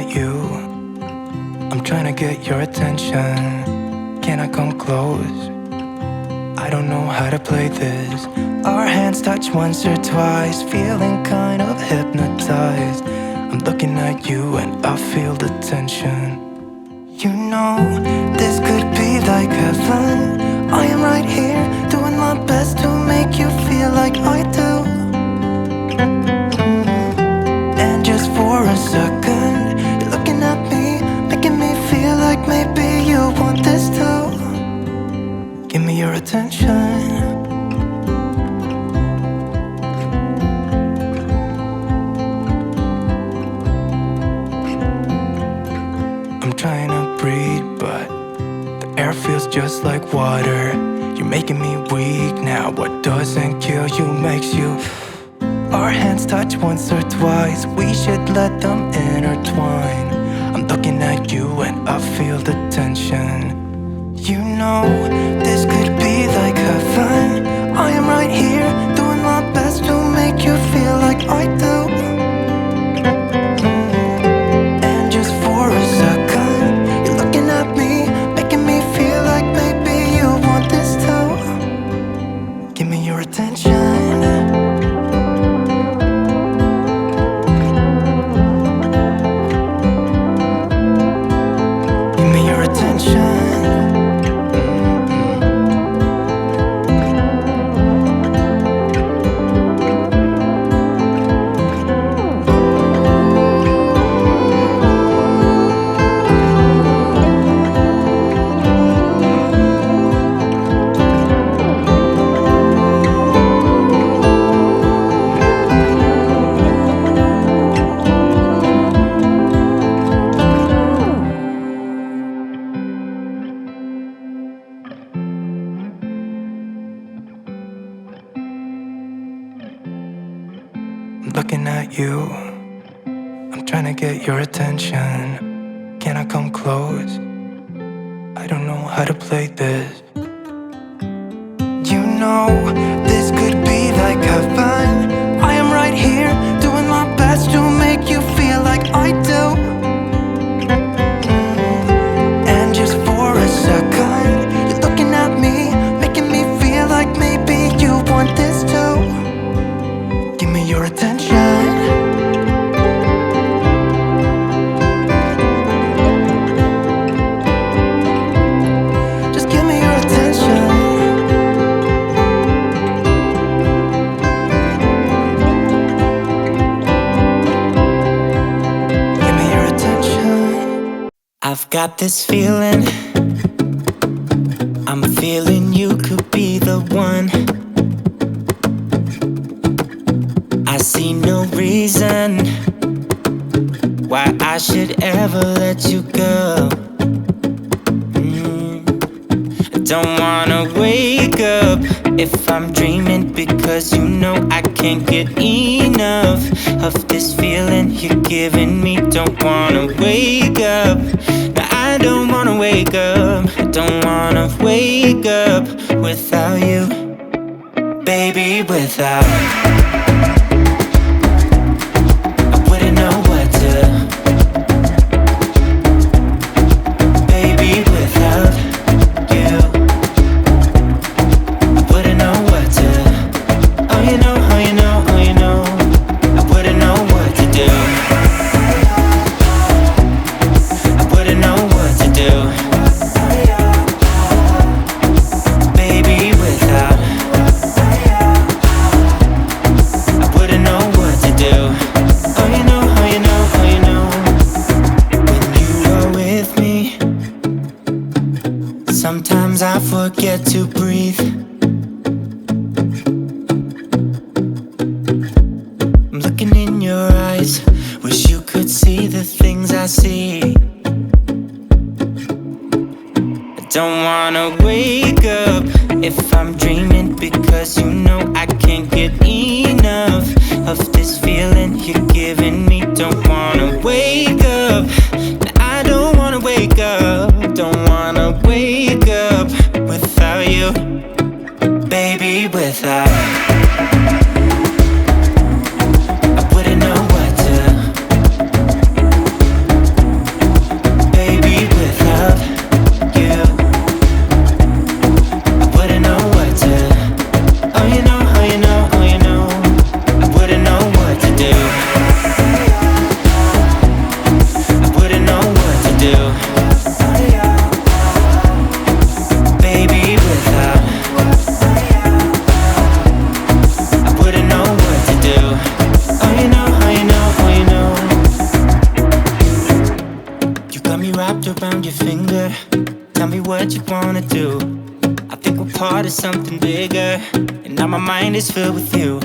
at you. I'm trying to get your attention. Can I come close? I don't know how to play this. Our hands touch once or twice, feeling kind of hypnotized. I'm looking at you and I feel the tension. You know, this could be like heaven. I am right here, doing my best to make you feel like I do. And just for a second, you're looking at me, making me feel like maybe you want this too. Give me your attention. I'm trying to breathe, but the air feels just like water. You're making me weak now. What doesn't kill you makes you. Our hands touch once or twice, we should let them intertwine. I'm looking at you and I feel the tension. You know, this could be like heaven. I am right here, doing my best to make you feel like I do. And just for a second, you're looking at me, making me feel like maybe you want this too. Give me your attention. Looking at you, I'm trying to get your attention. Can I come close? I don't know how to play this. You know, this could be like heaven. I am right here, doing my best to make you feel like I do. And just for a second, you're looking at me, making me feel like maybe you want this too. Give me your attention. Just give me your attention. Give me your attention. I've got this feeling, I'm feeling you could be the one. I see no reason why I should ever let you go. I don't wanna wake up if I'm dreaming, because you know I can't get enough of this feeling you're giving me. Don't wanna wake up, no, I don't wanna wake up. I don't wanna wake up without you, baby, without sometimes I forget to breathe. I'm looking in your eyes, wish you could see the things I see. I don't wanna wake up if I'm dreaming, because you know I can't get enough of this feeling you're giving me. Don't wanna wake up, I don't wanna wake up. Don't wanna wake up without you, baby, without. I wouldn't know what to wrapped around your finger. Tell me what you wanna do. I think we're part of something bigger, and now my mind is filled with you.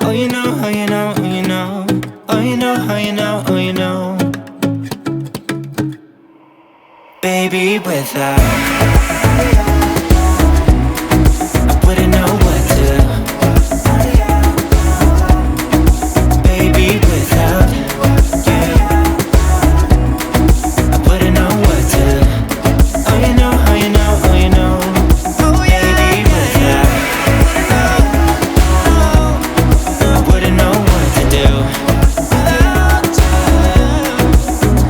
Oh, you know, oh, you know, oh, you know. Oh, you know, oh, you know, oh, you know. Baby, without I wouldn't know what to. Baby, without you I wouldn't know what to. Oh, you know, oh, you know, oh, you know. Baby, without I wouldn't know what to do.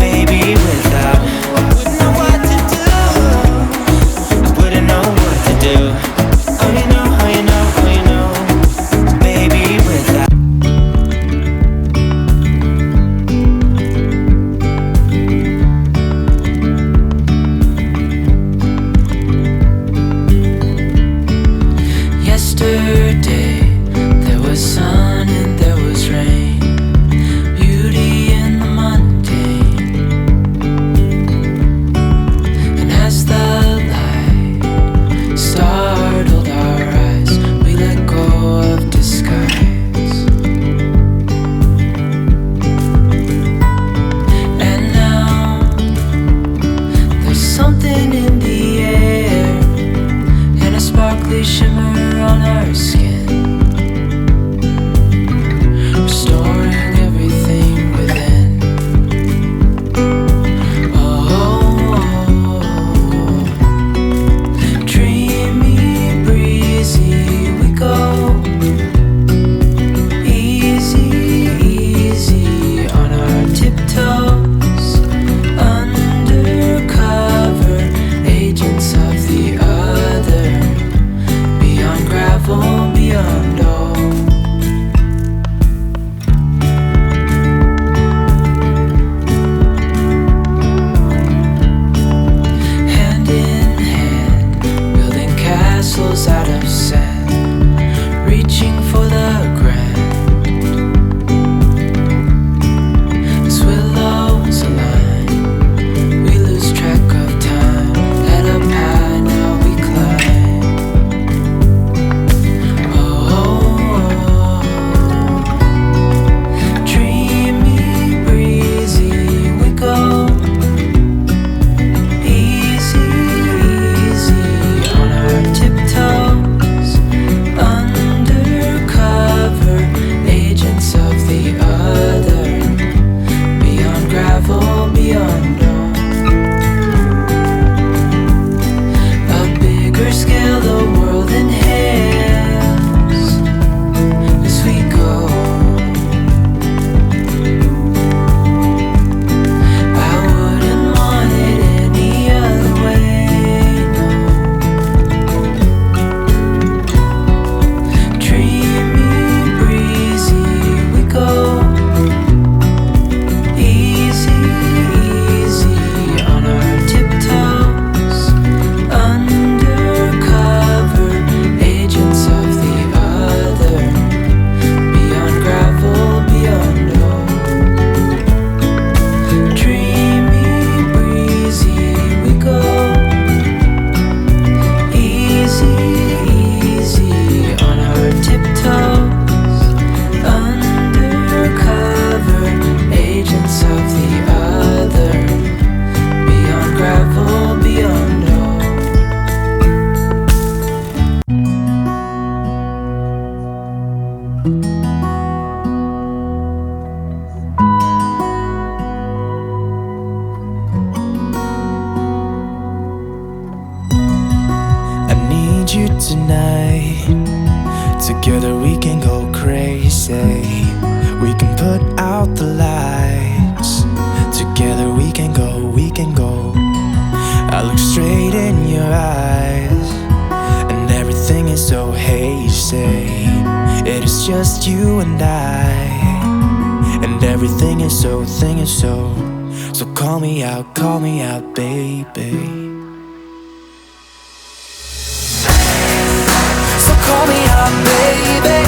Baby, without I wouldn't know what to do. I wouldn't know what to do. Oh, you know, oh, you know, oh, you know. Baby, without Yesterday, there was sun and there was rain, beauty in the mundane. And as the light startled our eyes, we let go of disguise. And now, there's something in the air, and a sparkly shimmer on our skin, restoring everything within. Oh, dreamy, breezy, we go. Easy, easy on our tiptoes, undercover agents of the other. Beyond gravel, beyond all. Hand in hand, building castles out of sand, reaching for the grand. As willows align, we lose track of time. Head up high, now we climb. Dreamy, breezy, we go. Easy, easy on our tiptoes, undercover agents of the other. Beyond gravel, beyond all. A bigger scale, the world inhales as we go. I wouldn't want it any other way, no. Dreamy, breezy, we go. Easy, easy on our tiptoes, undercover agents of the other. Beyond gravel, beyond all. Dreamy, breezy, we go. Easy, easy on our tiptoes, undercover agents of the other. Beyond gravel, beyond all. I need you tonight. Together we can go crazy. We can put out the lights. Together we can go, we can go. I look straight in your eyes, and everything is so hazy. It is just you and I, and everything is so, thing is so. So call me out, baby. So call me out, baby.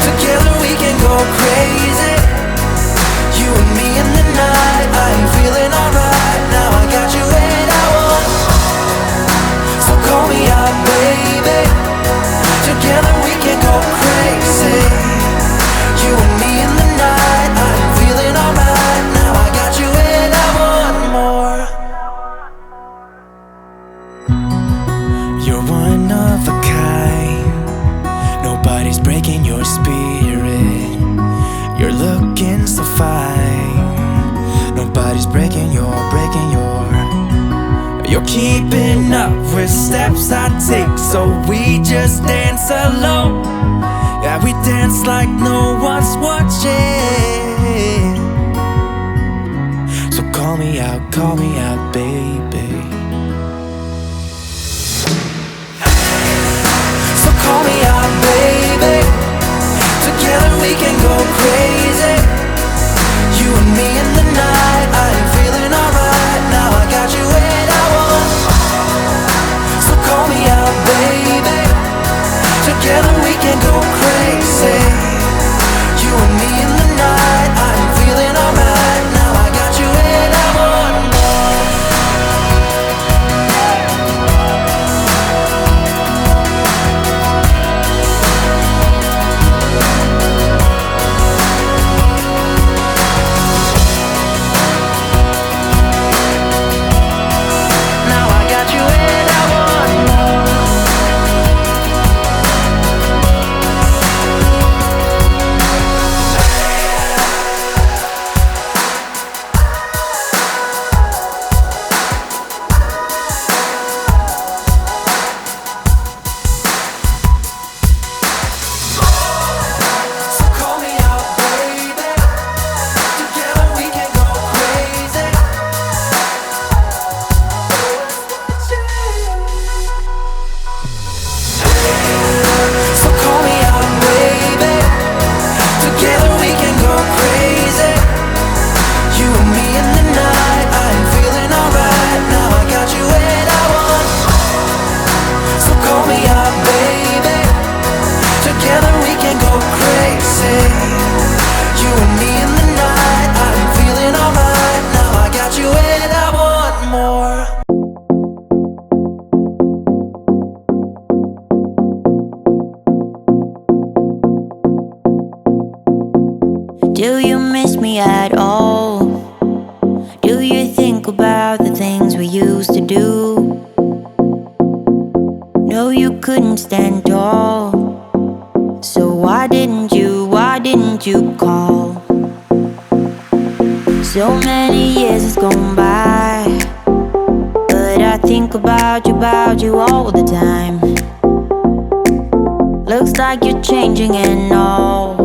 Together we can go crazy. You and me in the night. I'm feeling alright now. You're keeping up with steps I take, so we just dance alone. Yeah, we dance like no one's watching. So call me out, baby. So call me out, baby. Together we can go crazy. You and me in the night. I am feeling alright. Now I got you where I want. So call me out, baby. Together we can go crazy. You and me in the night. I am feeling alright. Now I got you where I want. Now I got you where I want more. So call me out, baby. Together we can go crazy. So call me out, baby. Together we can go crazy. You and me in the night. I am feeling alright. Now I got you where I want. So call me out, baby. Together we can go crazy. You and me in the night. I am feeling alright. Now I got you where I want more. Do you miss me at all? Do you think about the things we used to do? No, you couldn't stand tall. So why didn't you call? So many years has gone by, but I think about you all the time. Looks like you're changing and all.